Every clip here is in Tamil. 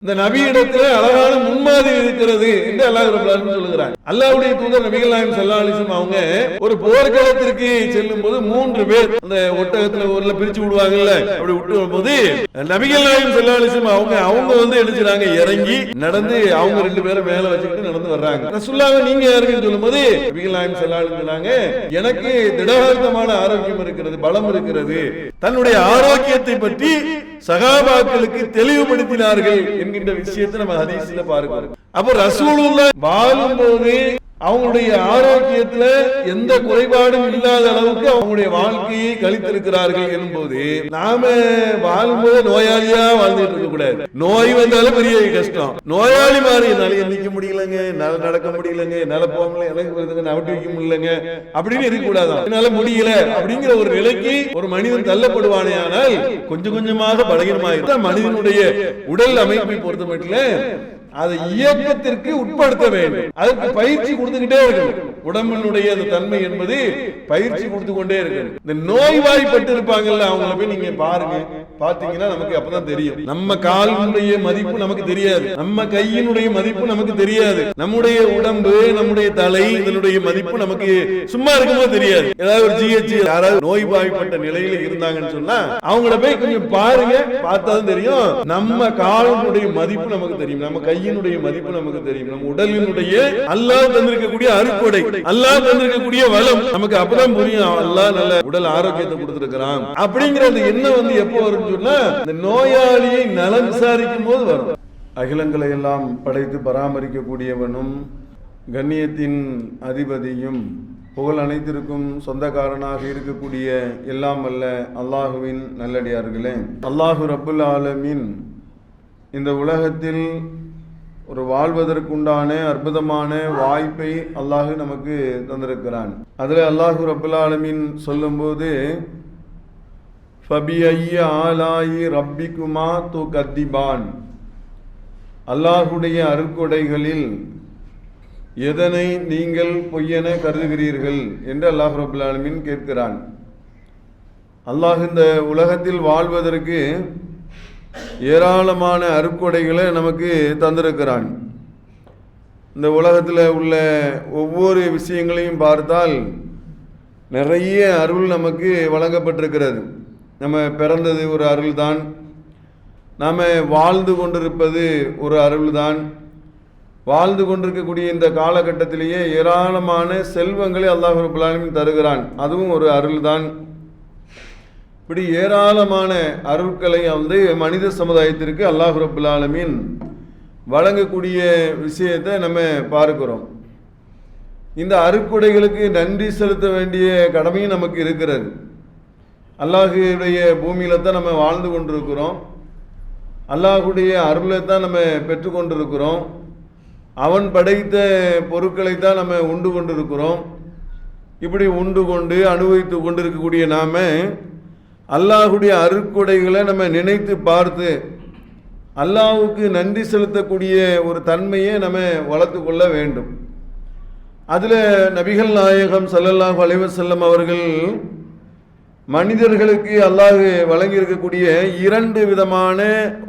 இந்த நபியிடத்திலே அழகான முன்மாதிரி இருக்கிறது என்று அல்லாஹ் ரப்பல் ஆலமீன் சொல்லுகிறார். அல்லாஹ்வுடைய தூதர் நபிகள் நாயகம் ஸல்லல்லாஹு அலைஹி வஸல்லம் அவங்க ஒரு போர்க்களத்திற்கு செல்லும் போது 3 பேர் அந்த ஒட்டகத்துல ஊர்ல பிரிச்சு விடுவாங்கல்ல, அப்படி விட்டு வரும்போது நபிகள் நாயகம் ஸல்லல்லாஹு அலைஹி வஸல்லம் அவங்க வந்து எழுச்சுறாங்க, இறங்கி நடந்து அவங்க 2 பேரை மேல வச்சுக்கிட்டு நடந்து வர்றாங்க. ரசூலுல்லாஹ் நீங்க யாருன்னு சொல்லும்போது நபிகள் நாயகம் ஸல்லல்லாஹு அலைஹி வஸல்லம் சொன்னாங்க, எனக்கு திடகார்த்தமான ஆரோக்கியம் இருக்கிறது, பலம் இருக்கிறது. தன்னுடைய ஆரோக்கியத்தை பற்றி சகாபாக்களுக்கு தெளிவுபடுத்தினார்கள் என்கின்ற விஷயத்தை நம்ம ஹதீஸ்ல பார்க்கிறோம். அப்ப ரசூலுல்லாஹ் வாழும்போது அவங்களுடைய ஆரோக்கியத்துல எந்த குறைபாடும் இல்லாத அளவுக்கு அவங்களுடைய வாழ்க்கையை கழித்திருக்கிறார்கள் என்பது நாம வாழும்போது நோயாளியா வாழ்ந்துட்டு இருக்க கூடாது. நோய் வந்தாலும் பெரிய கஷ்டம். நோயாளி மாதிரி என்னால எண்ணிக்க முடியலங்க, என்னால நடக்க முடியலங்க, என்னால போக முடியல, எனக்கு நவட்டி வைக்க முடியலங்க அப்படின்னு இருக்கக்கூடாதான். என்னால முடியல அப்படிங்கிற ஒரு நிலைக்கு ஒரு மனிதன் தள்ளப்படுவானே, ஆனால் கொஞ்சம் கொஞ்சமாக பலகீனமாயிருந்தா மனிதனுடைய உடல் அமைப்பை பொறுத்த மட்டும் அதை இயக்கத்திற்கு உட்படுத்த வேண்டும். அதுக்கு பயிற்சி கொடுத்துக்கிட்டே இருக்கணும். உடம்பினுடைய அந்த தன்மை என்பது பயிற்சி கொடுத்து கொண்டே இருக்கணும். இந்த நோய்வாய்ப்பட்டு இருப்பாங்கல்ல, அவங்கள போய் நீங்க பாருங்க, பாத்தீங்கன்னா நமக்கு அப்பதான் தெரியும். நம்ம காலினுடைய மதிப்பு நமக்கு தெரியாது, நம்ம கையினுடைய மதிப்பு நமக்கு தெரியாது, நம்முடைய உடம்பு நம்முடைய தலை இதனுடைய மதிப்பு நமக்கு சும்மா இருக்கும்போது தெரியாது. ஏதாவது ஒரு ஜிஹெச் யாராவது நோய்வாய்ப்பட்ட நிலையில இருந்தாங்கன்னு சொன்னா அவங்கள போய் கொஞ்சம் பாருங்க, பார்த்தாதான் தெரியும். நம்ம காலினுடைய மதிப்பு நமக்கு தெரியும், நம்ம கையினுடைய மதிப்பு நமக்கு தெரியும், நம்ம உடலினுடைய அல்லாஹ் தந்திருக்கக்கூடிய அருட்கொடை, அல்லாஹ் தந்திருக்கக்கூடிய வளம் நமக்கு அப்பதான் புரியும். அல்லாஹ் நல்ல உடல் ஆரோக்கியத்தை கொடுத்திருக்கிறான் அப்படிங்கிற அந்த எண்ணம் வந்து எப்போ வரும் சொன்னா இந்த நோயாளியை நலம் விசாரிக்கும் போது வரும். அகிலங்களை எல்லாம் படைத்து பராமரிக்கக்கூடியவனும் கண்ணியத்தின் அதிபதியும் புகழ் அனைத்திற்கும் சொந்தக்காரனாக இருக்கக்கூடிய எல்லாம் அல்ல அல்லாஹுவின் நல்லடியார்களே, அல்லாஹு ரப்புல் ஆலமீன் இந்த உலகத்தில் ஒரு வாழ்வதற்குண்டான அற்புதமான வாய்ப்பை அல்லாஹ் நமக்கு தந்திருக்கிறான். அதில் அல்லாஹு ரப்புல் ஆலமீன் சொல்லும்போது ஃபபிஐய ஆலாயி ரப்பிக்குமா துகத்திபான், அல்லாஹுடைய அருட்கொடைகளில் எதனை நீங்கள் பொய்யென கருதுகிறீர்கள் என்று அல்லாஹ் ரப்புல் ஆலமீன் கேட்கிறான். அல்லாஹ் இந்த உலகத்தில் வாழ்வதற்கு ஏராளமான அருட்கொடைகளை நமக்கு தந்திருக்கிறான். இந்த உலகத்தில் உள்ள ஒவ்வொரு விஷயங்களையும் பார்த்தால் நிறைய அருள் நமக்கு வழங்கப்பட்டிருக்கிறது. நம்ம பிறந்தது ஒரு அருள்தான், நாம் வாழ்ந்து கொண்டிருப்பது ஒரு அருள்தான். வாழ்ந்து கொண்டிருக்கக்கூடிய இந்த காலகட்டத்திலேயே ஏராளமான செல்வங்களை அல்லாஹ் ரப்பல் ஆலமீன் தருகிறான், அதுவும் ஒரு அருள்தான். இப்படி ஏராளமான அருட்களை வந்து மனித சமுதாயத்திற்கு அல்லாஹ் ரப்பல் ஆலமீன் வழங்கக்கூடிய விஷயத்தை நம்ம பார்க்கிறோம். இந்த அருட்கொடைகளுக்கு நன்றி செலுத்த வேண்டிய கடமையும் நமக்கு இருக்கிறது. அல்லாஹுடைய பூமியில தான் நம்ம வாழ்ந்து கொண்டிருக்கிறோம், அல்லாஹுடைய அருளை தான் நம்ம பெற்றுக்கொண்டிருக்கிறோம், அவன் படைத்த பொருட்களை தான் நம்ம உண்டு கொண்டிருக்கிறோம். இப்படி உண்டு கொண்டு அனுபவித்து கொண்டிருக்கக்கூடிய நாம அல்லாஹுடைய அருட்கொடைகளை நம்ம நினைத்து பார்த்து அல்லாஹுக்கு நன்றி செலுத்தக்கூடிய ஒரு தன்மையை நம்ம வளர்த்து கொள்ள வேண்டும். அதில் நபிகள் நாயகம் ஸல்லல்லாஹு அலைஹி வஸல்லம் அவர்கள் மனிதர்களுக்கு அல்லாஹ் வழங்கியிருக்கக்கூடிய 2 விதமான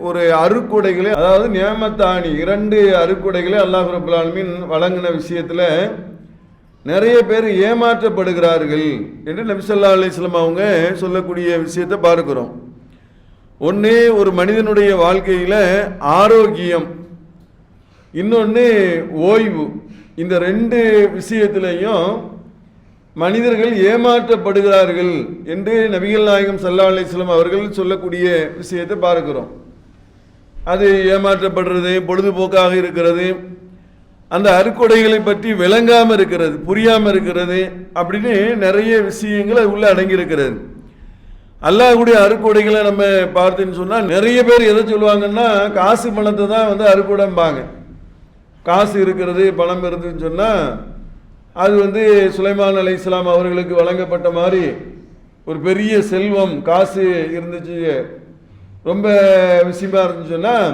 ஒரு அருட்கொடைகளை, அதாவது நியமத்தானி 2 அருட்கொடைகளை அல்லாஹ் ரப்பல் ஆலமீன் வழங்கின விஷயத்தில் நிறைய பேர் ஏமாற்றப்படுகிறார்கள் என்று நபி ஸல்லல்லாஹு அலைஹி வஸல்லம் அவங்க சொல்லக்கூடிய விஷயத்தை பார்க்கிறோம். ஒன்று, ஒரு மனிதனுடைய வாழ்க்கையில் ஆரோக்கியம், இன்னொன்று ஓய்வு. இந்த 2 விஷயத்திலையும் மனிதர்கள் ஏமாற்றப்படுகிறார்கள் என்று நபிகள் நாயகம் ஸல்லல்லாஹு அலைஹி வஸல்லம் அவர்கள் சொல்லக்கூடிய விஷயத்தை பார்க்கிறோம். அது ஏமாற்றப்படுறது, பொழுதுபோக்காக இருக்கிறது, அந்த அருட்கொடைகளை பற்றி விளங்காமல் இருக்கிறது, புரியாமல் இருக்கிறது, அப்படின்னு நிறைய விஷயங்கள் உள்ள அடங்கி இருக்கிறது. அல்லாஹ்வுடைய அருட்கொடைகளை நம்ம பார்த்துன்னு சொன்னால் நிறைய பேர் எதை சொல்லுவாங்கன்னா காசு பணத்தை தான் வந்து அருட்கொடைம்பாங்க. காசு இருக்கிறது, பணம் இருந்துன்னு சொன்னால் அது வந்து சுலைமான் அலைஹிஸ்ஸலாம் அவர்களுக்கு வழங்கப்பட்ட மாதிரி ஒரு பெரிய செல்வம் காசு இருந்துச்சு, ரொம்ப விஷயமா இருந்துச்சு சொன்னால்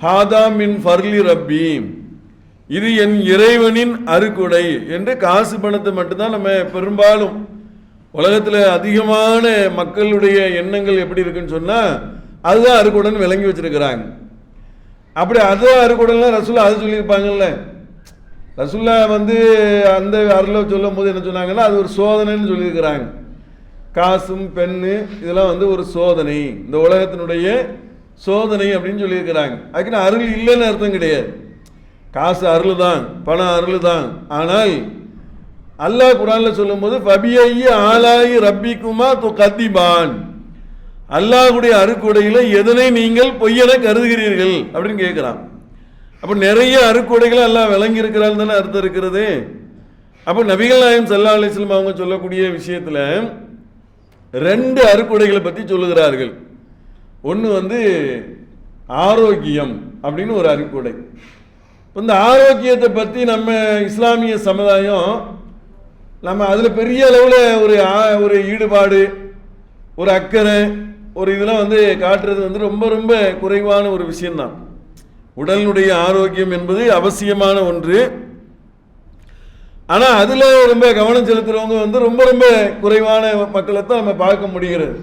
ஹாதா மின் ஃபர்லி ரப்பி, இது என் இறைவனின் அருட்கொடை என்று காசு பணத்தை மட்டும்தான் நம்ம பெரும்பாலும் உலகத்தில் அதிகமான மக்களுடைய எண்ணங்கள் எப்படி இருக்குன்னு சொன்னால் அதுதான் அருட்கொடைன்னு விளங்கி வச்சிருக்கிறாங்க. அப்படி அது அருக்குடைலாம் ரசூல்லா அது சொல்லியிருப்பாங்கல்ல. ரசூல்லா அந்த அருளை சொல்லும் போது என்ன சொன்னாங்கன்னா, அது ஒரு சோதனைன்னு சொல்லியிருக்கிறாங்க. காசும் பெண்ணு இதெல்லாம் ஒரு சோதனை, இந்த உலகத்தினுடைய சோதனை அப்படின்னு சொல்லியிருக்கிறாங்க. அதுக்குன்னு அருள் இல்லைன்னு அர்த்தம் கிடையாது. காசு அருள் தான், பணம் அருள் தான். ஆனால் அல்லாஹ் குர்ஆன்ல சொல்லும் போது ஃபபியையி ஆலாயி ரப்பிக்குமா துகதிபான், அல்லாஹ்வுடைய அருக்குடையில எதனை நீங்கள் பொய்யென கருதுகிறீர்கள் அப்படின்னு கேட்கிறான். அப்ப நிறைய அருக்குடைகளை அல்லாஹ் விளங்கி இருக்கிறான்னு தானே அர்த்தம் இருக்கிறது. அப்ப நபிகள் நாயகம் ஸல்லல்லாஹு அலைஹி வஸல்லம் அவங்க சொல்லக்கூடிய விஷயத்துல 2 அருக்குடைகளை பத்தி சொல்லுகிறார்கள். ஒன்று ஆரோக்கியம் அப்படின்னு ஒரு அருக்குடை. இந்த ஆரோக்கியத்தை பற்றி நம்ம இஸ்லாமிய சமுதாயம் நம்ம அதில் பெரிய அளவில் ஒரு ஈடுபாடு, ஒரு அக்கறை, ஒரு இதெல்லாம் காட்டுறது ரொம்ப ரொம்ப குறைவான ஒரு விஷயம்தான். உடலினுடைய ஆரோக்கியம் என்பது அவசியமான ஒன்று. ஆனால் அதில் ரொம்ப கவனம் செலுத்துறவங்க ரொம்ப ரொம்ப குறைவான மக்களை தான் நம்ம பார்க்க முடிகிறது.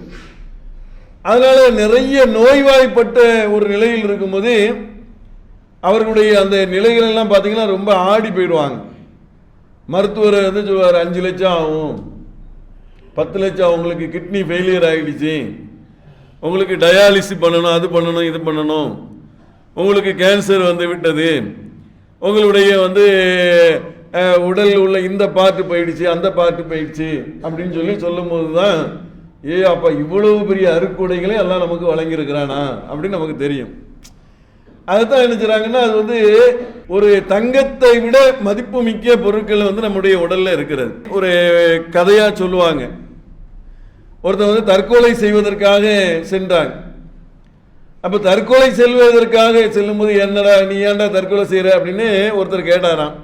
அதனால நிறைய நோய்வாய்ப்பட்ட ஒரு நிலையில் இருக்கும்போது அவர்களுடைய அந்த நிலைகள் எல்லாம் பார்த்தீங்கன்னா ரொம்ப ஆடி போயிடுவாங்க. மருத்துவர் சொல்லுவார் 5 லட்சம் ஆகும், 10 லட்சம், உங்களுக்கு கிட்னி ஃபெயிலியர் ஆகிடுச்சு, உங்களுக்கு டயாலிசிஸ் பண்ணணும், அது பண்ணணும், இது பண்ணணும், உங்களுக்கு கேன்சர் விட்டது, உங்களுடைய உடல் உள்ள இந்த பார்ட்டு போயிடுச்சு, அந்த பார்ட்டு போயிடுச்சு அப்படின்னு சொல்லும் போது தான் அப்போ இவ்வளவு பெரிய அருக்குடைகளை எல்லாம் நமக்கு வழங்கியிருக்கிறானா அப்படின்னு நமக்கு தெரியும். அதுதான் என்ன செய்றாங்கன்னா, அது ஒரு தங்கத்தை விட மதிப்பு மிக்க பொருட்கள் நம்முடைய உடல்ல இருக்கிறது. ஒரு கதையா சொல்லுவாங்க. ஒருத்தர் தற்கொலை செய்வதற்காக சென்றாங்க. அப்ப தற்கொலை செல்வதற்காக செல்லும் போது, என்னடா நீ ஏன்டா தற்கொலை செய்யற அப்படின்னு ஒருத்தர் கேட்டாராம்.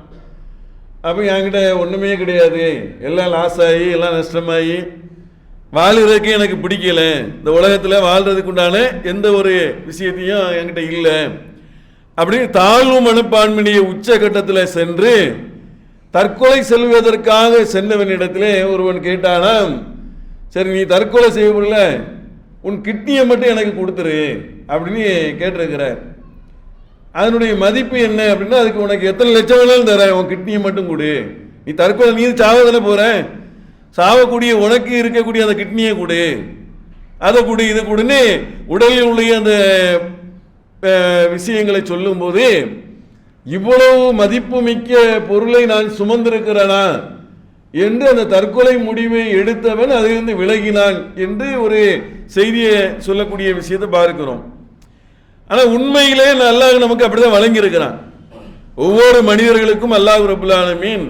அப்ப என்கிட்ட ஒண்ணுமே கிடையாது, எல்லாம் லாஸ் ஆகி எல்லாம் நஷ்டமாகி வாழ்றதுக்கு எனக்கு பிடிக்கல, இந்த உலகத்தில் வாழ்றதுக்கு உண்டான எந்த ஒரு விஷயத்தையும் என்கிட்ட இல்லை அப்படின்னு தாழ்வு மனப்பான்மைய உச்சகட்டத்தில் சென்று தற்கொலை செல்வதற்காக சென்றவனிடத்திலே ஒருவன் கேட்டானாம், சரி நீ தற்கொலை செய்யப்படல, உன் கிட்னியை மட்டும் எனக்கு கொடுத்துரு அப்படின்னு கேட்டிருக்கிறார். அதனுடைய மதிப்பு என்ன அப்படின்னா, அதுக்கு உனக்கு எத்தனை லட்சம் வேணாலும் தரேன், உன் கிட்னியை மட்டும் கொடு, நீ தற்கொலை நீ சாவதானே போற, சாவக்கூடிய உனக்கு இருக்கக்கூடிய அந்த கிட்னியை கொடு, அதை கொடு, இதை கொடுன்னு உடலில் உள்ள அந்த விஷயங்களை சொல்லும் போது, இவ்வளவு மதிப்பு மிக்க பொருளை நான் சுமந்திருக்கிறேனா என்று அந்த தற்கொலை முடிவை எடுத்தவன் அதிலிருந்து விலகினான் என்று ஒரு செய்தியை சொல்லக்கூடிய விஷயத்தை பார்க்கிறோம். ஆனால் உண்மையிலே அல்லாஹ் நமக்கு அப்படிதான் வழங்கியிருக்கிறான். ஒவ்வொரு மனிதர்களுக்கும் அல்லாஹ் ரப்புல் ஆலமீன்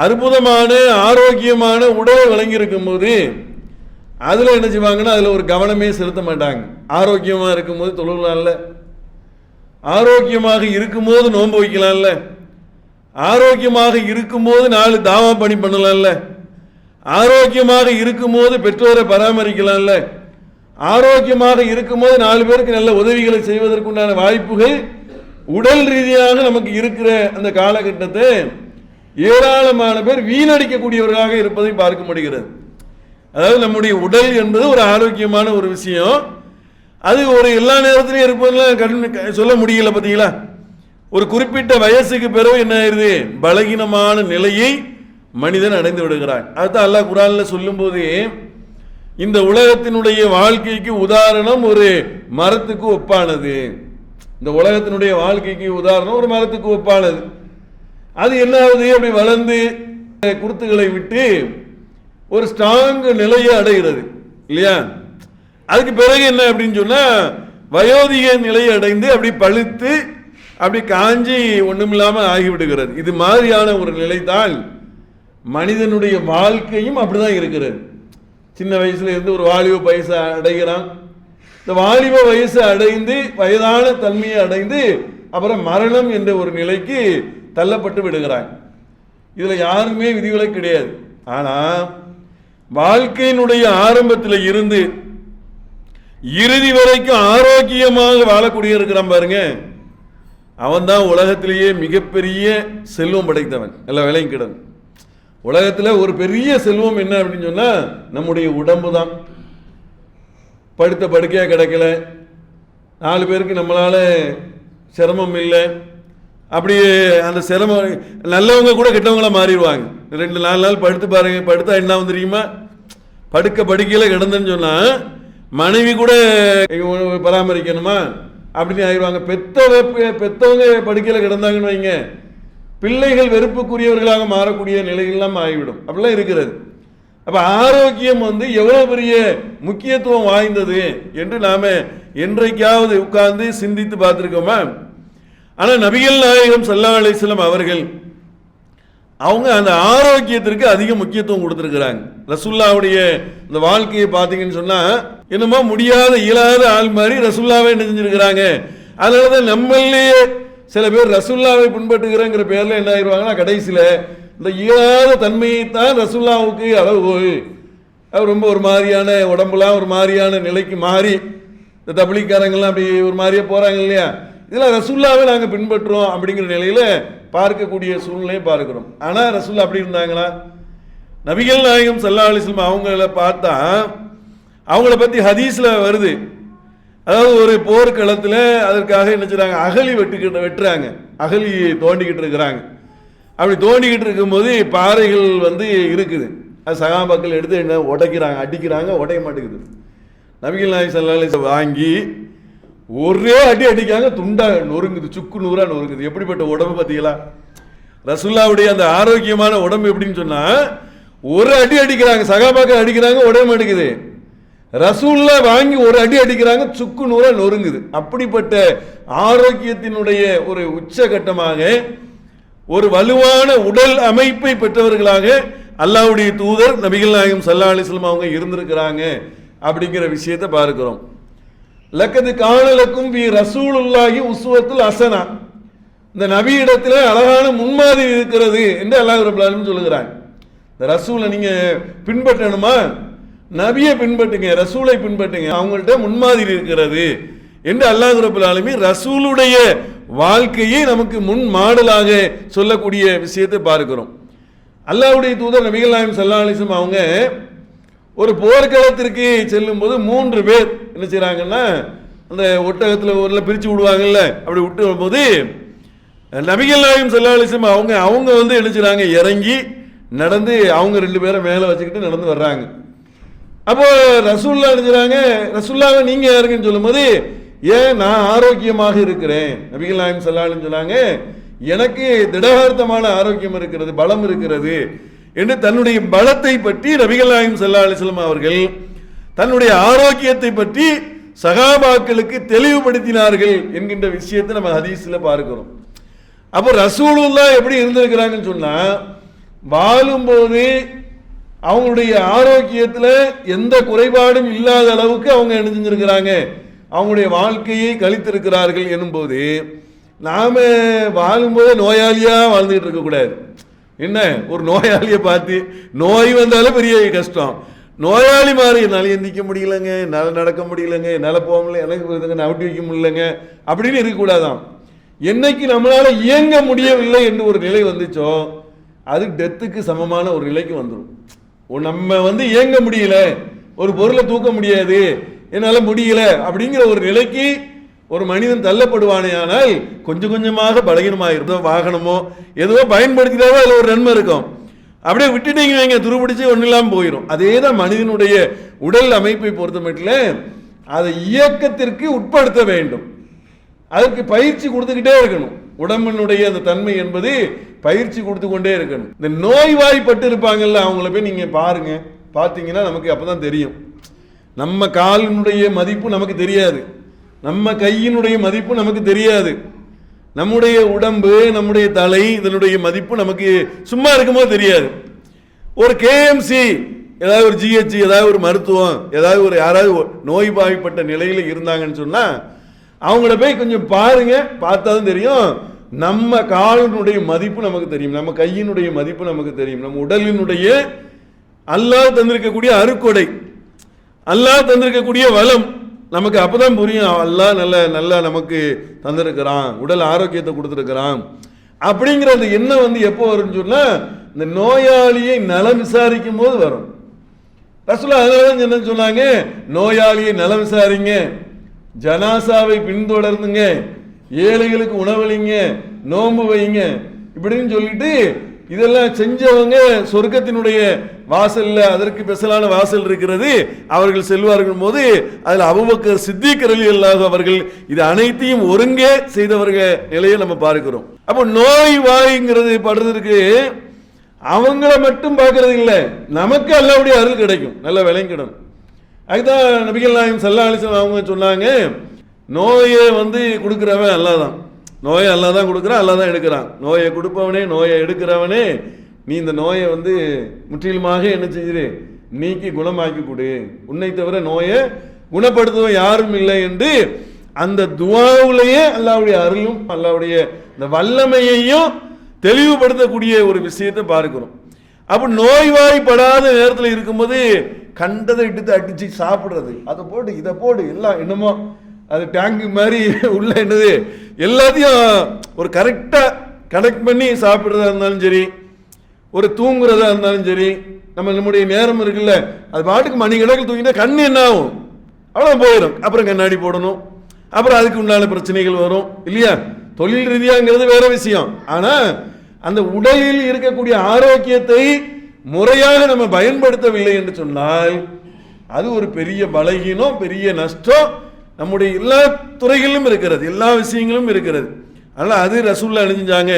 அற்புதமான ஆரோக்கியமான உடலை வழங்கியிருக்கும் போது அதில் என்ன செய்வாங்கன்னா, அதில் ஒரு கவனமே செலுத்த மாட்டாங்க. ஆரோக்கியமாக இருக்கும்போது தொழுகலாம்ல, ஆரோக்கியமாக இருக்கும்போது நோன்பு வைக்கலாம்ல, ஆரோக்கியமாக இருக்கும்போது 4 தாவா பணி பண்ணலாம்ல, ஆரோக்கியமாக இருக்கும்போது பெற்றோரை பராமரிக்கலாம்ல, ஆரோக்கியமாக இருக்கும்போது 4 பேருக்கு நல்ல உதவிகளை செய்வதற்குண்டான வாய்ப்புகள் உடல் ரீதியாக நமக்கு இருக்கிற அந்த காலகட்டத்தை ஏராளமான பேர் வீணடிக்கக்கூடியவர்களாக இருப்பதை பார்க்க முடிகிறது. அதாவது நம்முடைய உடல் என்பது ஒரு ஆரோக்கியமான ஒரு விஷயம். அது ஒரு எல்லா நேரத்திலையும் இருப்பதெல்லாம் சொல்ல முடியல. பார்த்தீங்களா, ஒரு குறிப்பிட்ட வயசுக்கு பிறகு என்ன ஆயிருது, பலகீனமான நிலையை மனிதன் அடைந்து விடுகிறான். அதுதான் அல்லாஹ் குர்ஆன்ல சொல்லும் போது, இந்த உலகத்தினுடைய வாழ்க்கைக்கு உதாரணம் ஒரு மரத்துக்கு ஒப்பானது. இந்த உலகத்தினுடைய வாழ்க்கைக்கு உதாரணம் ஒரு மரத்துக்கு ஒப்பானது. அது என்ன ஆகுது, அப்படி வளர்ந்து குருத்துகளை விட்டு ஒரு ஸ்ட்ராங் நிலையை அடைகிறது இல்லையா. அதுக்கு பிறகு என்ன அப்படின்னு சொன்னா, வயோதிக நிலையை அடைந்து அப்படி பழுத்து அப்படி காஞ்சி ஒண்ணுமில்லாம ஆகிவிடுகிறது. இது மாதிரியான ஒரு நிலைதான் மனிதனுடைய வாழ்க்கையும் அப்படிதான் இருக்கிறது. சின்ன வயசுல இருந்து ஒரு வாலிப வயசை அடைகிறான். இந்த வாலிப வயசை அடைந்து வயதான தன்மையை அடைந்து அப்புறம் மரணம் என்ற ஒரு நிலைக்கு தள்ளப்பட்டு விடுகிறான். இதுல யாருமே விதிவிலக்கு கிடையாது. ஆனா வாழ்க்கையினுடைய ஆரம்பத்தில் இருந்து இறுதி வரைக்கும் ஆரோக்கியமாக வாழக்கூடிய இருக்கிறான் பாருங்க, அவன் தான் உலகத்திலேயே மிகப்பெரிய செல்வம் படைத்தவன். எல்லாம் விலையும் கிடந்து உலகத்தில் ஒரு பெரிய செல்வம் என்ன அப்படின்னு சொன்னா, நம்முடைய உடம்பு தான். படுத்த படுக்கையா கிடக்கல, 4 பேருக்கு நம்மளால சிரமம் இல்லை. அப்படி அந்த சிரமம் நல்லவங்க கூட கெட்டவங்கள மாறிடுவாங்க. 2-4 நாள் படுத்து பாருங்க, படுத்தா என்ன தெரியுமா, படுக்கையில் கிடந்தேன்னு சொன்னால் மனைவி கூட பராமரிக்கணுமா அப்படின்னு ஆயிடுவாங்க. பெத்தவங்க படுக்கையில் கிடந்தாங்கன்னு வைங்க, பிள்ளைகள் வெறுப்புக்குரியவர்களாக மாறக்கூடிய நிலைகள்லாம் ஆகிவிடும். அப்படிலாம் இருக்கிறது. அப்போ ஆரோக்கியம் எவ்வளோ பெரிய முக்கியத்துவம் வாய்ந்தது என்று நாம் என்றைக்காவது உட்கார்ந்து சிந்தித்து பார்த்துருக்கோமா? ஆனால் நபிகள் நாயகம் ஸல்லல்லாஹு அலைஹி வஸல்லம் அவர்கள் அவங்க அந்த ஆரோக்கியத்திற்கு அதிக முக்கியத்துவம் கொடுத்துருக்குறாங்க. ரசூலுல்லாவுடைய இந்த வாழ்க்கையை பார்த்தீங்கன்னு சொன்னால் என்னமோ முடியாத இயலாத ஆள் மாதிரி ரசூலுல்லாவை என்ன செஞ்சுருக்கிறாங்க. அதனால தான் நம்மளையே சில பேர் ரசூலுல்லாவை பின்பற்றுகிறங்கிற பேரில் என்ன ஆயிடுவாங்கன்னா கடைசியில் இந்த இயலாத தன்மையைத்தான் ரசூலுல்லாவுக்கு அளவுகோல். அவர் ரொம்ப ஒரு மாதிரியான உடம்புலாம் ஒரு மாதிரியான நிலைக்கு மாறி இந்த தப்லீக்காரங்கள்லாம் அப்படி ஒரு மாதிரியே போகிறாங்க இல்லையா, இதெல்லாம் ரசூலுல்லாவை நாங்கள் பின்பற்றுறோம் அப்படிங்கிற நிலையில் பார்க்கக்கூடிய சூழ்நிலையை பார்க்கிறோம். ஆனால் ரசூலுல்லாஹ் அப்படி இருந்தாங்களா? நபிகள் நாயகம் ஸல்லல்லாஹு அலைஹி வஸல்லம் அவங்கள பார்த்தா அவங்கள பற்றி ஹதீஸில் வருது. அதாவது ஒரு போர்க்களத்தில் அதற்காக என்ன செய்றாங்க, அகழி வெட்டுறாங்க, அகழி தோண்டிக்கிட்டு இருக்கிறாங்க. அப்படி தோண்டிக்கிட்டு இருக்கும்போது பாறைகள் இருக்குது. அது சகாபாக்கள் எடுத்து என்ன உடைக்கிறாங்க, அடிக்கிறாங்க, உடைய மாட்டேங்குது. நபிகள் நாயகம் ஸல்லல்லாஹு அலைஹி வஸல்லம் வாங்கி ஒரே அடி அடிக்காங்க, துண்டா நொறுங்குது, சுக்கு நூறா நொறுங்குது. எப்படிப்பட்ட உடம்பு பார்த்தீங்களா? ரசூலுல்லாவுடைய அந்த ஆரோக்கியமான உடம்பு எப்படின்னு சொன்னா ஒரு அடி அடிக்கிறாங்க, சகாபாக்கள் அடிக்கிறாங்க, உடைய மாட்டேங்குது. ரசூலுல்லாஹ் வாங்கி ஒரு அடி அடிக்கிறாங்க, சுக்கு நூறா நொறுங்குது. அப்படிப்பட்ட ஆரோக்கியத்தினுடைய ஒரு உச்சகட்டமாக ஒரு வலுவான உடல் அமைப்பை பெற்றவர்களாக அல்லாஹ்வுடைய தூதர் நபிகள் நாயகம் ஸல்லல்லாஹு அலைஹி வஸல்லம் அவங்க இருந்திருக்கிறாங்க அப்படிங்கிற விஷயத்தை பார்க்கிறோம். லக்கது கானலக்கும் பி ரசூலுல்லாஹி உஸ்வத்துல் ஹஸனா, இந்த நபியிடத்தில் அழகான முன்மாதிரி இருக்கிறது என்று அல்லாஹ் ரப்பல் ஆலமீன் சொல்லுகிறாங்க. இந்த ரசூலை நீங்க பின்பற்றணுமா, நபியை பின்பற்றுங்க, ரசூலை பின்பற்றுங்க, அவங்கள்ட்ட முன்மாதிரி இருக்கிறது என்று அல்லாஹ் ரப்பல் ஆலமீன் ரசூலுடைய வாழ்க்கையை நமக்கு முன் மாடலாக சொல்லக்கூடிய விஷயத்தை பார்க்கிறோம். அல்லாஹ்வுடைய தூதர் நபிகள் நாயகம் ஸல்லல்லாஹு அலைஹி வஸல்லம் அவங்க ஒரு போர்க்களத்திற்கு செல்லும் போது 3 பேர் என்ன செய்றாங்கன்னா அந்த ஒட்டகத்தில் ஊர்ல பிரித்து விடுவாங்கல்ல, அப்படி விட்டு போது நபிகள் நாயகம் ஸல்லல்லாஹு அலைஹி வஸல்லம் அவங்க என்ன செய்றாங்க, இறங்கி நடந்து அவங்க 2 பேரை மேலே வச்சுக்கிட்டு நடந்து வர்றாங்க. அப்போ ரசூலுல்லாஹ் என்ன செய்றாங்க, ரசூலுல்லாஹ் நீங்க யாருங்கன்னு சொல்லும்போது, ஏன் நான் ஆரோக்கியமாக இருக்கிறேன், நபிகள் நாயகம் ஸல்லல்லாஹு அலைஹி வஸல்லம் சொன்னாங்க, எனக்கு திடகார்த்தமான ஆரோக்கியம் இருக்கிறது, பலம் இருக்கிறது என்று தன்னுடைய பலத்தை பற்றி நபிகள் நாயகம் ஸல்லல்லாஹு அலைஹி வஸல்லம் அவர்கள் தன்னுடைய ஆரோக்கியத்தை பற்றி சகாபாக்களுக்கு தெளிவுபடுத்தினார்கள் என்கின்ற விஷயத்தை நம்ம ஹதீஸில் பார்க்கிறோம். அப்போ ரசூலுல்லாஹ் எப்படி இருந்திருக்கிறாங்கன்னு சொன்னா, வாழும்போது அவங்களுடைய ஆரோக்கியத்தில் எந்த குறைபாடும் இல்லாத அளவுக்கு அவங்க என்ன செஞ்சிருக்கிறாங்க, அவங்களுடைய வாழ்க்கையை கழித்திருக்கிறார்கள் எனும்போது நாம வாழும்போது நோயாளியா வாழ்ந்துகிட்டு இருக்கக்கூடாது. என்ன, ஒரு நோயாளியை பார்த்து நோய் வந்தாலும் பெரிய கஷ்டம், நோயாளி மாதிரி என்னால் எந்திக்க முடியலங்க, என்னால் நடக்க முடியலங்க, என்னால் போக முடியல, எனக்கு நவட்டி வைக்க முடியலங்க அப்படின்னு இருக்கக்கூடாதான். என்னைக்கு நம்மளால இயங்க முடியவில்லை என்று ஒரு நிலை வந்துச்சோ அது டெத்துக்கு சமமான ஒரு நிலைக்கு வந்துடும். நம்ம இயங்க முடியல, ஒரு பொருளை தூக்க முடியாது, என்னால் முடியல அப்படிங்கிற ஒரு நிலைக்கு ஒரு மனிதன் தள்ளப்படுவானே, ஆனால் கொஞ்சம் கொஞ்சமாக பலகீனமாயிருந்தோம். வாகனமோ எதுவோ பயன்படுத்தினாவோ அதில் ஒரு நன்மை இருக்கும், அப்படியே விட்டுட்டீங்க வைங்க, துருப்பிடிச்சு ஒன்றும் இல்லாமல் போயிடும். அதே தான் மனிதனுடைய உடல் அமைப்பை பொறுத்த மட்டும் அதை இயக்கத்திற்கு உட்படுத்த வேண்டும், அதற்கு பயிற்சி கொடுத்துக்கிட்டே இருக்கணும். உடம்பினுடைய அந்த தன்மை என்பது பயிற்சி கொடுத்து கொண்டே இருக்கணும். இந்த நோய்வாய்ப்பட்டு இருப்பாங்கல்ல, அவங்கள போய் நீங்க பாருங்க, பார்த்தீங்கன்னா நமக்கு அப்பதான் தெரியும். நம்ம காலினுடைய மதிப்பு நமக்கு தெரியாது, நம்ம கையினுடைய மதிப்பு நமக்கு தெரியாது, நம்முடைய உடம்பு நம்முடைய தலை இதனுடைய மதிப்பு நமக்கு சும்மா இருக்கும்போது தெரியாது. ஒரு கேஎம்சி ஏதாவது ஒரு ஜிஹெச் ஏதாவது ஒரு மருத்துவம் ஏதாவது ஒரு யாராவது நோய்வாய்ப்பட்ட நிலையில் இருந்தாங்கன்னு சொன்னா அவங்கள போய் கொஞ்சம் பாருங்க, பார்த்தாலும் தெரியும். நம்ம காலினுடைய மதிப்பு நமக்கு தெரியும், நம்ம கையினுடைய மதிப்பு நமக்கு தெரியும், நம்ம உடலினுடைய அல்லாஹ் தந்திருக்கக்கூடிய அருக்கொடை, அல்லாஹ் தந்திருக்கக்கூடிய வளம் நமக்கு அப்பதான் புரியும். அல்லாஹ் நல்லா நமக்கு தந்திருக்கிறான், உடல் ஆரோக்கியத்தை கொடுத்துருக்கிறான் அப்படிங்கிற அந்த எண்ணம் எப்போ வரும்னு சொன்னா இந்த நோயாளியை நலம் விசாரிக்கும் போது வரும். ரசூலுல்லாஹ் அதனால என்ன சொன்னாங்க, நோயாளியை நலம் விசாரிங்க, ஜனாசாவை பின்தொடர்ந்துங்க, ஏழைகளுக்கு உணவளிங்க, நோன்பு வைங்க இப்படின்னு சொல்லிட்டு இதெல்லாம் செஞ்சவங்க சொர்க்கத்தினுடைய வாசல்ல அதற்கு ஸ்பெஷலான வாசல் இருக்கிறது, அவர்கள் செல்வார்கள் போது அதுல அபூபக்கர் சித்திக் ரலியல்லாஹு அவர்கள் இது அனைத்தையும் ஒருங்கே செய்தவர்கள் நிலையை நம்ம பார்க்கிறோம். அப்போ நோய் வாய்ங்கிறது படுறதுக்கு அவங்கள மட்டும் பார்க்கறது இல்லை, நமக்கு அல்லாஹ்வுடைய அருள் கிடைக்கும், நல்ல விளங்கிடும். அதுதான் நபிகள் நாயகம் ஸல்லல்லாஹு அலைஹி வஸல்லம் அவங்க சொன்னாங்க, நோயை கொடுக்கிறவன் அல்லாஹ் தான், நோயை அல்லாஹ் தான் கொடுக்குறான், அல்லாஹ் தான் எடுக்கிறான். நோயை கொடுப்பவனே, நோயை எடுக்கிறவனே, நீ இந்த நோயை முற்றிலுமாக என்ன செஞ்சிரு, நீக்கி குணமாக்கி கொடு, உன்னை தவிர நோயை குணப்படுத்துவன் யாரும் இல்லை என்று அந்த துஆவுலயே அல்லாஹ்வுடைய அருளும் அல்லாஹ்வுடைய இந்த வல்லமையையும் தெளிவுபடுத்தக்கூடிய ஒரு விஷயத்தை பார்க்கிறோம். அப்ப நோய்வாய்ப்படாத நேரத்தில் இருக்கும்போது கண்டதை எடுத்து அடிச்சு சாப்பிடுறது, அதை போடு இதை போடு எல்லாம் என்னமோ அது டேங்கு மாதிரி உள்ள என்னது எல்லாத்தையும் ஒரு கரெக்டாக கனெக்ட் பண்ணி சாப்பிட்றதா இருந்தாலும் சரி, ஒரு தூங்குறதா இருந்தாலும் சரி, நம்முடைய நேரம் இருக்குல்ல அது பாட்டுக்கு மணிக்கணக்கில் தூங்கினா கண் என்ன ஆகும், அவ்வளோ போயிடும். அப்புறம் கண்ணாடி போடணும், அப்புறம் அதுக்கு உண்டான பிரச்சனைகள் வரும் இல்லையா. தொழில் ரீதியாங்கிறது வேற விஷயம். ஆனால் அந்த உடலில் இருக்கக்கூடிய ஆரோக்கியத்தை முறையாக நம்ம பயன்படுத்தவில்லை என்று சொன்னால் அது ஒரு பெரிய பலகீனம், பெரிய நஷ்டம் நம்முடைய எல்லா துறைகளிலும் இருக்கிறது, எல்லா விஷயங்களும் இருக்கிறது. அதனால் அது ரசூலுல்லாஹ் அணிஞ்சாங்க,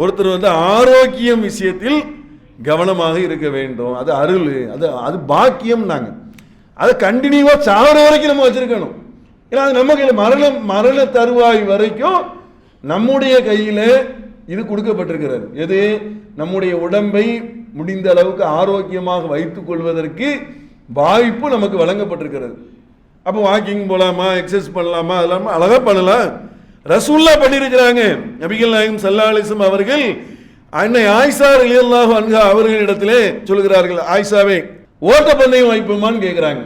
ஒருத்தர் ஆரோக்கியம் விஷயத்தில் கவனமாக இருக்க வேண்டும், அது அருள், அது பாக்கியம். நாங்கள் அதை கண்டினியூவாக சாவர வரைக்கும் நம்ம வச்சிருக்கணும். ஏன்னா அது நம்ம கையில் மரண தருவாய் வரைக்கும் நம்முடைய கையில் இது கொடுக்கப்பட்டிருக்கிறது. எது, நம்முடைய உடம்பை முடிந்த அளவுக்கு ஆரோக்கியமாக வைத்துக் கொள்வதற்கு வாய்ப்பு நமக்கு வழங்கப்பட்டிருக்கிறது. அப்போ வாக்கிங் போகலாமா, எக்ஸசைஸ் பண்ணலாமா, அதெல்லாம் அழகாக பண்ணலாம். ரசூலுல்லாஹ் பண்ணியிருக்கிறாங்க. நபிகள் நாயகம் ஸல்லல்லாஹு அலைஹி வஸல்லம் அவர்கள் அன்னை ஆயிஷா ரலியல்லாஹு அன்ஹா அவர்களிடத்திலே சொல்கிறார்கள், ஆயிஷாவே ஓட்டப்பந்தயம் வைப்போமான்னு கேட்குறாங்க.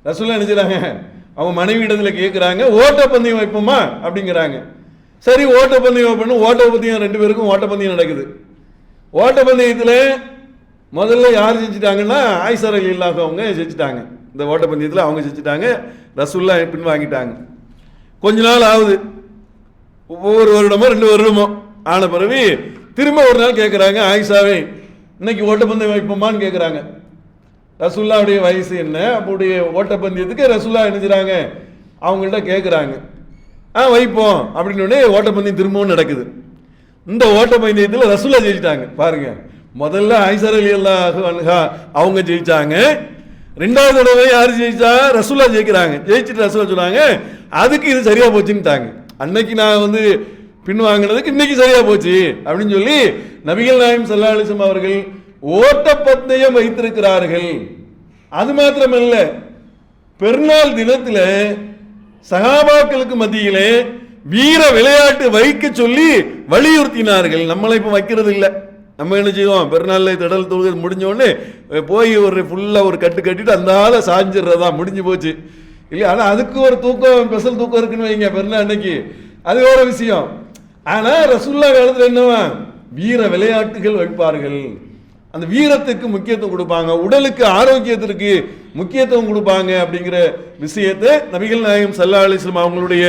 ரசூலுல்லாஹ் நினைச்சாங்க, அவங்க மனைவி இடத்துல கேட்குறாங்க, ஓட்டப்பந்தயம் வைப்போமா அப்படிங்கிறாங்க. சரி ஓட்டப்பந்தயம் வைப்போம். ஓட்டப்பந்தயம் 2 பேருக்கும் ஓட்டப்பந்தயம் நடக்குது. ஓட்டப்பந்தயத்தில் முதல்ல யார் செஞ்சுட்டாங்கன்னா ஆயிஷா ரலியல்லாஹு அவங்க செஞ்சுட்டாங்க. இந்த ஓட்டப்பந்தயத்தில் அவங்க செஞ்சுட்டாங்க, ரசூலுல்லாஹ் பின் வாங்கிட்டாங்க. கொஞ்ச நாள் ஆகுது, ஒவ்வொரு வருடமோ 2 வருடமோ ஆன பிறகு திரும்ப ஒரு நாள் கேட்குறாங்க, ஆயிஷாவே இன்னைக்கு ஓட்டப்பந்தயம் வைப்போமான்னு கேட்குறாங்க. ரசூலுல்லாஹ்வுடைய வயசு என்ன, அப்போடைய ஓட்டப்பந்தயத்துக்கு ரசூலுல்லாஹ் நினைச்சாங்க, அவங்கள்ட்ட கேட்குறாங்க, வைப்போம் அப்படின்னு ஓட்டப்பந்தயம் திரும்பவும் நடக்குது. இந்த ஓட்டப்பந்தயத்தில் ரசூலுல்லாஹ் ஜெயிச்சிட்டாங்க. பாருங்க, முதல்ல ஆயிஷா ரலியல்லாஹு அன்ஹா அவங்க ஜெயிச்சாங்க, 2வது தடவை யார் ஜெயிச்சா, ரசூலுல்லாஹ் ஜெயிக்கிறாங்க. ஜெயிச்சுட்டு ரசூலுல்லாஹ் சொன்னாங்க, அதுக்கு இது சரியா போச்சுன்னுட்டாங்க. அன்னைக்கு நான் பின் வாங்கினதுக்கு இன்னைக்கு சரியா போச்சு அப்படின்னு சொல்லி நபிகள் நாயகம் ஸல்லல்லாஹு அலைஹி வஸல்லம் அவர்கள் ஓட்டப்பந்தயம் வைத்திருக்கிறார்கள். அது மாத்திரமல்ல, பெருநாள் தினத்தில் சஹாபாக்களுக்கு மத்தியிலே வீர விளையாட்டு வைக்க சொல்லி வலியுறுத்தினார்கள். நம்மளை இப்போ வைக்கிறது இல்லை. நம்ம என்ன செய்வோம், பெருநாளில் திடல் தொழுகை முடிஞ்ச உடனே போய் ஒரு ஃபுல்லாக ஒரு கட்டு கட்டிட்டு அந்த ஆளை சாஞ்சிடுறதா முடிஞ்சு போச்சு இல்லையா. ஆனால் அதுக்கு ஒரு தூக்கம், ஸ்பெஷல் தூக்கம் இருக்குன்னு வைங்க பெருநாள் அன்னைக்கு, அது வேற விஷயம். ஆனால் ரசூலுல்லாஹ் காலத்தில் என்னவா, வீர விளையாட்டுகள் வைப்பார்கள், அந்த வீரத்துக்கு முக்கியத்துவம் கொடுப்பாங்க, உடலுக்கு ஆரோக்கியத்திற்கு முக்கியத்துவம் கொடுப்பாங்க அப்படிங்கிற விஷயத்தை நபிகள் நாயகம் ஸல்லல்லாஹு அலைஹி வஸல்லம் அவங்களுடைய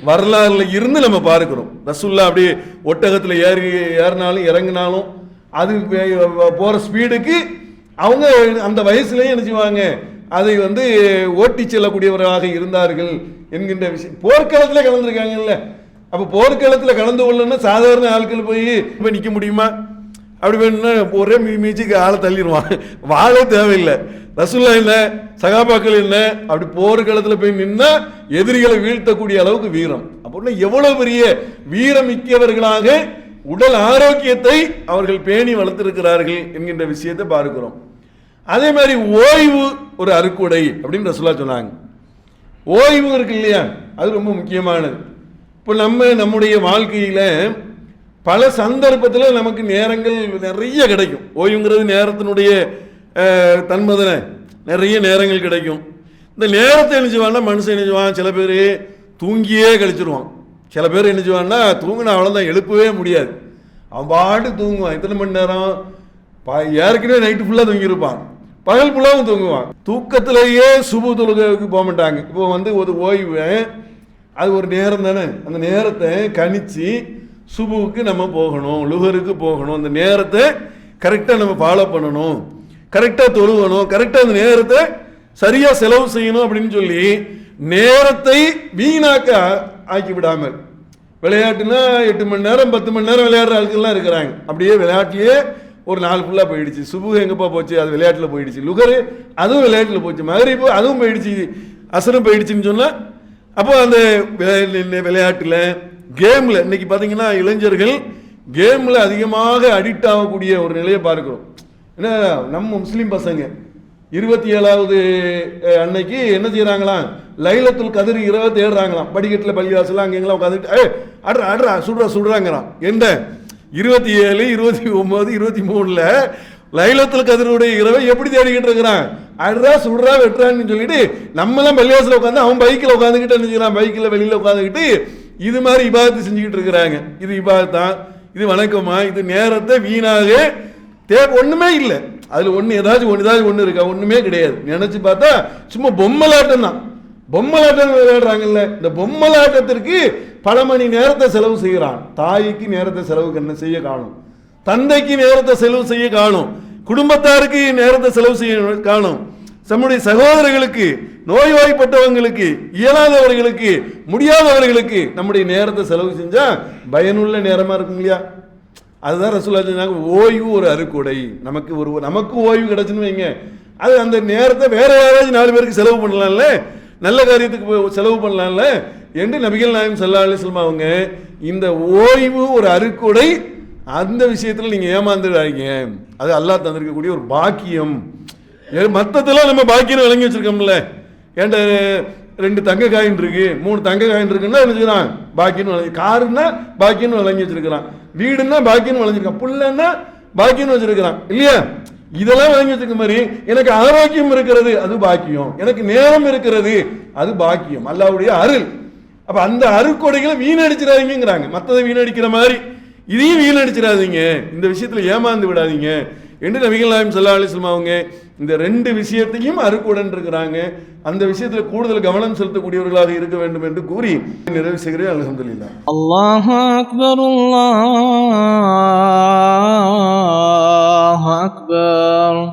வரலாறுல இருந்து நம்ம பார்க்கிறோம். ரசூலுல்லாஹ் அப்படியே ஒட்டகத்தில் ஏறினாலும் இறங்கினாலும் அது போகிற ஸ்பீடுக்கு அவங்க அந்த வயசுலேயே என்ன செய்வாங்க, அதை ஓட்டி செல்லக்கூடியவராக இருந்தார்கள் என்கின்ற விஷயம். போர்க்களத்தில் கலந்துருக்காங்கல்ல, அப்போ போர்க்களத்தில் கலந்து கொள்ளணும்னா சாதாரண ஆட்கள் போய் நிற்க முடியுமா? அப்படி வேணும்னா ஒரே மீச்சுக்கு ஆளை தள்ளிடுவான், வாழே தேவையில்லை. ரசூலுல்லாஹ் என்ன, சகாபாக்கள் என்ன, அப்படி போர்க்களத்தில் போய் நின்னா எதிரிகளை வீழ்த்தக்கூடிய அளவுக்கு வீரம். அப்படின்னா எவ்வளவு பெரிய வீரமிக்கவர்களாக உடல் ஆரோக்கியத்தை அவர்கள் பேணி வளர்த்திருக்கிறார்கள் என்கின்ற விஷயத்தை பார்க்கிறோம். அதே மாதிரி ஓய்வு ஒரு அருக்குடை அப்படின்னு ரசூலுல்லாஹ் சொன்னாங்க. ஓய்வு இருக்கு இல்லையா, அது ரொம்ப முக்கியமானது. இப்போ நம்முடைய வாழ்க்கையில பல சந்தர்ப்பத்தில் நமக்கு நேரங்கள் நிறைய கிடைக்கும். ஓய்வுங்கிறது நேரத்தினுடைய தன்மதனை, நிறைய நேரங்கள் கிடைக்கும். இந்த நேரத்தை என்ன செய்வான்னா மனுஷன் என்ன செய்வான், சில பேர் தூங்கியே கழிச்சிருவான். சில பேர் என்ன செய்வான்னா தூங்கினா அவ்வளோதான், எழுப்பவே முடியாது, அவன் பாட்டு தூங்குவான். எத்தனை மணி நேரம், ஏற்கனவே நைட்டு ஃபுல்லாக தூங்கியிருப்பான், பகல் ஃபுல்லாகவும் தூங்குவான். தூக்கத்திலேயே சுபு தொழுகைக்கு போக மாட்டாங்க. இப்போ ஒரு ஓய்வு அது ஒரு நேரம் தானே. அந்த நேரத்தை கணிச்சு சுபுவுக்கு நம்ம போகணும், லுகருக்கு போகணும், அந்த நேரத்தை கரெக்டாக நம்ம ஃபாலோ பண்ணணும், கரெக்டாக தொழுகணும், கரெக்டாக அந்த நேரத்தை சரியாக செலவு செய்யணும் அப்படின்னு சொல்லி நேரத்தை வீணாக்க ஆக்கி விடாமல். விளையாட்டுனா 8 மணி நேரம் 10 மணி நேரம் விளையாடுற ஆட்கள்லாம் இருக்கிறாங்க. அப்படியே விளையாட்டுலேயே ஒரு நாள் ஃபுல்லாக போயிடுச்சு. சுபு எங்கப்பா போச்சு, அது விளையாட்டில் போயிடுச்சு. லுகரு அதுவும் விளையாட்டில் போச்சு. மகரிபு அதுவும் போயிடுச்சு. அசரும் போயிடுச்சுன்னு சொன்னால் அப்போ அந்த விளையாட்டில் கேமில் இன்னைக்கு பார்த்தீங்கன்னா இளைஞர்கள் கேமில் அதிகமாக அடிக்ட் ஆகக்கூடிய ஒரு நிலையை பார்க்கிறோம். ஏன்னா நம்ம முஸ்லீம் பசங்க 27வது அன்னைக்கு என்ன செய்யறாங்களாம், லைலத்துல் கதிர் இரவு தேடுறாங்களாம். படிக்கட்டில் பள்ளிவாசல் அங்கெங்கெல்லாம் உட்காந்துட்டு ஆடுறா சுடுறாங்கிறான். என்ன 27, 29, 23 லைலத்துல் கதிருடைய இரவை எப்படி தேடிக்கிட்டு இருக்கிறான்? அட்ரா சுடுறா வெட்டுறான்னு சொல்லிட்டு நம்மளாம் பள்ளிவாசல உட்காந்து அவன் பைக்கில் உட்காந்துக்கிட்டு என்ன செய்யறான், பைக்கில் வெளியில் உட்காந்துக்கிட்டு இது மாதிரி இபாதத்து செஞ்சுக்கிட்டு இருக்கிறாங்க. இது இபாதத்தான், இது வணக்கமா, இது நேரத்தை வீணாக ஒண்ணுமே இல்லை. அதுல ஏதாச்சும் ஒண்ணு இருக்கா? ஒண்ணுமே கிடையாது. நினைச்சு பார்த்தா சும்மா பொம்மலாட்டம் தான். பொம்மலாட்டம் விளையாடுறாங்கல்ல, இந்த பொம்மலாட்டத்திற்கு பல மணி நேரத்தை செலவு செய்கிறான். தாய்க்கு நேரத்தை செலவு என்ன செய்ய காணும், தந்தைக்கு நேரத்தை செலவு செய்ய காணும், குடும்பத்தாருக்கு நேரத்தை செலவு செய்ய காணும், நம்முடைய சகோதரர்களுக்கு, நோய்வாய்ப்பட்டவங்களுக்கு, இயலாதவர்களுக்கு, முடியாதவர்களுக்கு நம்முடைய நேரத்தை செலவு செஞ்சா பயனுள்ள நேரமா இருக்கும் இல்லையா? அதுதான் ரசூலுல்லாஹி சொன்னாங்க, ஓய்வு ஒரு அருக்கொடை. நமக்கு ஓய்வு கிடைச்சுன்னு வைங்க, அது அந்த நேரத்தை வேற யாராச்சும் 4 பேருக்கு செலவு பண்ணலாம்ல, நல்ல காரியத்துக்கு செலவு பண்ணலாம்ல என்று நபிகள் நாயகம் ஸல்லல்லாஹு அலைஹி வஸல்லம் அவங்க இந்த ஓய்வு ஒரு அருக்கொடை, அந்த விஷயத்தில் நீங்க ஏமாந்துடாதீங்க. அது அல்லாஹ் தந்திருக்கக்கூடிய ஒரு பாக்கியம். மற்றதெல்லாம் நம்ம பாக்கியம் வழங்கி வச்சிருக்கோம்ல. ஏன்டா 2 தங்க காயின் இருக்கு, 3 தங்க காயின் இருக்குன்னா என்ன செய்யறான், பாக்கியம் வழங்கி. காருன்னா பாக்கியம் வழங்கி வச்சிருக்கிறான், வீடுன்னா பாக்கியம் வழங்கிருக்கான், புள்ளன்னா பாக்கியம் வச்சிருக்கிறான் இல்லையா? இதெல்லாம் வழங்கி வச்சிருக்க மாதிரி எனக்கு ஆரோக்கியம் இருக்கிறது அது பாக்கியம், எனக்கு நேரம் இருக்கிறது அது பாக்கியம், அல்லாஹ்வுடைய அருள். அப்ப அந்த அருட்கொடைகளை வீணடிச்சிடாதீங்கிறாங்க. மற்றதை வீணடிக்கிற மாதிரி இதையும் வீணடிச்சிடாதீங்க, இந்த விஷயத்துல ஏமாந்து விடாதீங்க என்று நபிகள் நாயகம் ஸல்லல்லாஹு அலைஹி வஸல்லம் அவங்க இந்த 2 விஷயத்தையும் அருக்குடன் இருக்கிறாங்க. அந்த விஷயத்துல கூடுதல் கவனம் செலுத்தக்கூடியவர்களாக இருக்க வேண்டும் என்று கூறி நிறைவு செய்கிறேன். அல்ஹம்துலில்லாஹ். அல்லாஹு அக்பர், அல்லாஹு அக்பர்.